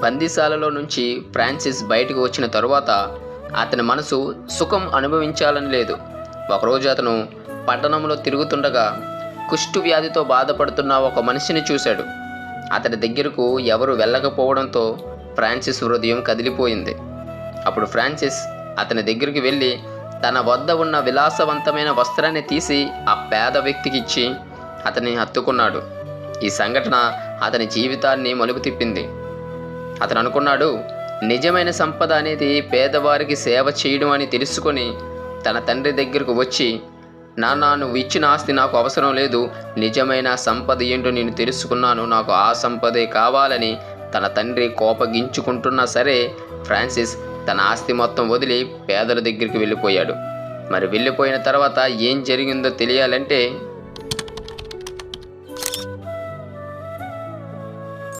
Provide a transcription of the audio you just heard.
బందీశాలలో నుంచి ఫ్రాన్సిస్ బయటకు వచ్చిన తరువాత అతని మనసు సుఖం అనుభవించాలని లేదు. ఒకరోజు అతను పట్టణంలో తిరుగుతుండగా కుష్టు వ్యాధితో బాధపడుతున్న ఒక మనిషిని చూశాడు. అతని దగ్గరకు ఎవరు వెళ్ళకపోవడంతో ఫ్రాన్సిస్ హృదయం కదిలిపోయింది. అప్పుడు ఫ్రాన్సిస్ అతని దగ్గరికి వెళ్ళి తన వద్ద ఉన్న విలాసవంతమైన వస్త్రాన్ని తీసి ఆ పేద వ్యక్తికి ఇచ్చి అతన్ని హత్తుకున్నాడు. ఈ సంఘటన అతని జీవితాన్ని మలుపు తిప్పింది. అతను అనుకున్నాడు, నిజమైన సంపద అనేది పేదవారికి సేవ చేయడం అని తెలుసుకొని తన తండ్రి దగ్గరకు వచ్చి, నాన్న, నువ్వు ఇచ్చిన ఆస్తి నాకు అవసరం లేదు, నిజమైన సంపద ఏంటో నేను తెలుసుకున్నాను, నాకు ఆ సంపదే కావాలని తన తండ్రి కోపగించుకుంటున్నా సరే ఫ్రాన్సిస్ తన ఆస్తి మొత్తం వదిలి పేదల దగ్గరికి వెళ్ళిపోయాడు. మరి వెళ్ళిపోయిన తర్వాత ఏం జరిగిందో తెలియాలంటే